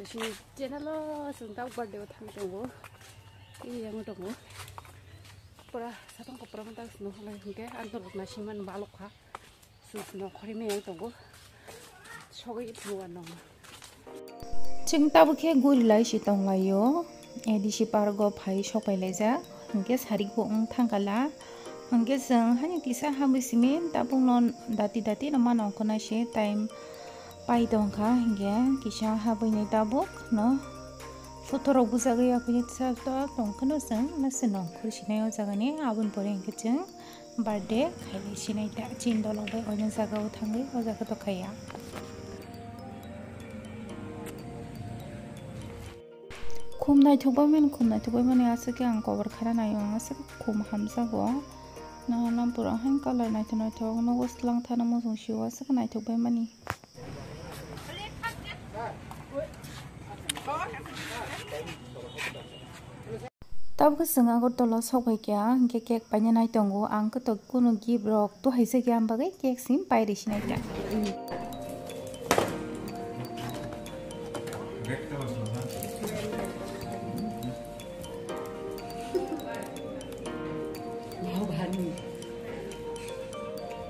si channel sung tau birthday thang tongo yang tongo pura satong ko pura mata sno lai hingke antor na siman balok ha susno khori me yang tongo sogai thuan nong ching tabu ke gul lai si tong layo edi si pargo phai sopai leja hingke sari bo thangkala hingke jeng hani kisa habisimin tabung non dati no manong kona se time pai dongka hingke kisa habai tabuk no fotorok bujagai akuni sabto tongkano jeng nasenong khursinai jagani abun pore hingke jeng birthday khailai sinai ta chin dolong bai oina jagao thangai o jaga to khaya khum naithokbai mani asake ang cover khara nayo asake khum hamsago na nampura hain color naithok no waslang thana mo sungsiwa asake naithokbai mani tab ke senga gor tolo sobai kya hingke cake paina nai tongo ang ko to kuno gift rok to haise kya am bagai cake sim pai re sinai ta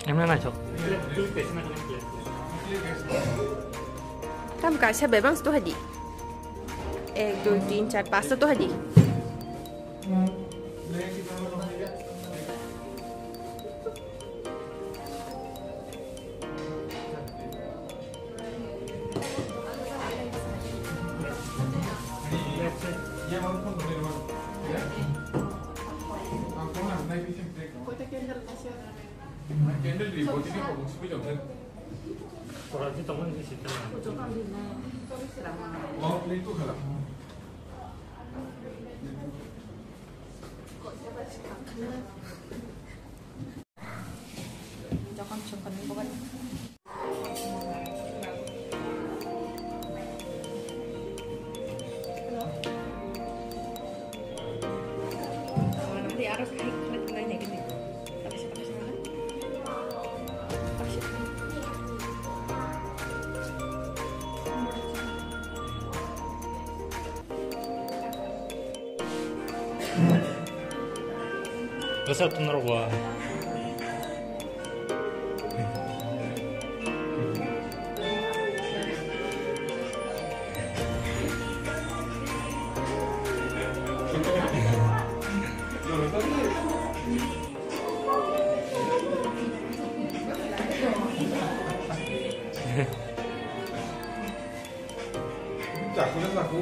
em nói này chọc tam ka se bebang sto hadi 1 2 3 4 5 to hadi Orang itu teman di situ. Oh, itu kalah. Jangan bukan nanti harus klik nih gini tapi silakan Besar tuh nerwa. Sudah aku.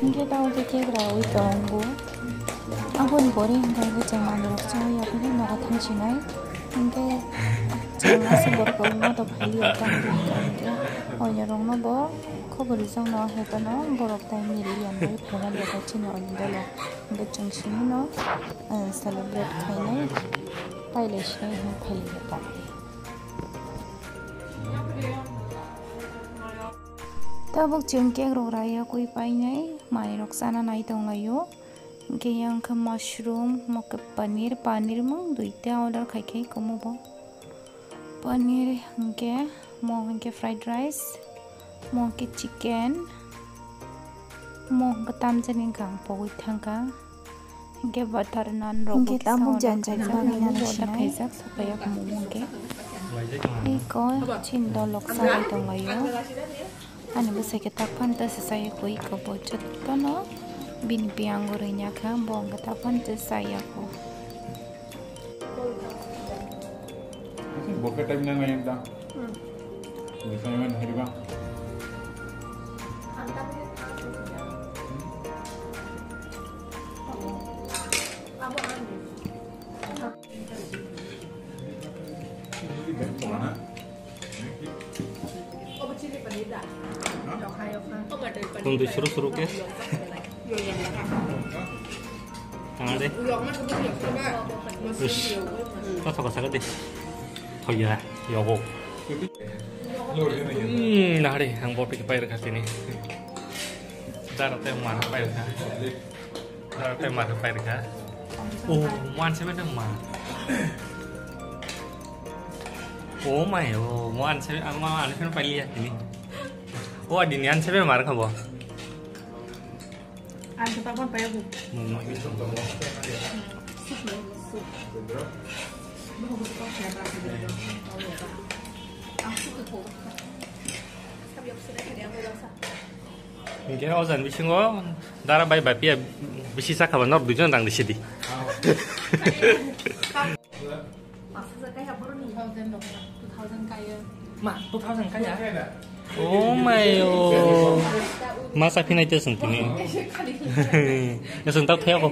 hingke tau ke cake rawi tongo abun bori hingke ke jangan rok chai ya pini noga thangsinai hingke jangan sebor ko no to phali otang hingke onya rong no bo khobori jang no hepano borok tai miri yan bai phana leka chini ondalo hingke chungsimi no celebrate khainai paile sinai hin phali heta tabuk jeng cake rok raya koi painai mani rok sana nai tong layo hingke yang ke mushroom moke paneer mong duita order khai komo bo paneer hingke fried rice mo hingke chicken mo hingke tamjani gang pogoi thangka hingke butter naan rok hingke tabuk janjai bagi na khaijak sapaya komo hingke iko chindo lok sana tong layo ani bisa kita pantas saya kui ke bocot kono bin piang gorengnya kan bong kita pantas saya ko Boket time na ngayon ta. Bisa naman hindi ba? Kung disuruh-suruh guys. Tangan deh. Terus, kok sakit deh. Oh iya, yogo. Nah deh, yang mau pikir payah kasih ini. Darah temar payah kah? Darah temar payah kah? Oh, muan sih mana mah? Oh my, oh muan sih, muan sih mana payah ini? Oh adinian sih mana marah kamu? Anu tapon payah bu. 이게 어전 미친 거 나라 바이 바이야 미시 사카바 너 두전 당 디시디 마 2000 kaya oh my oh masa pinai itu sentini ya sentak theo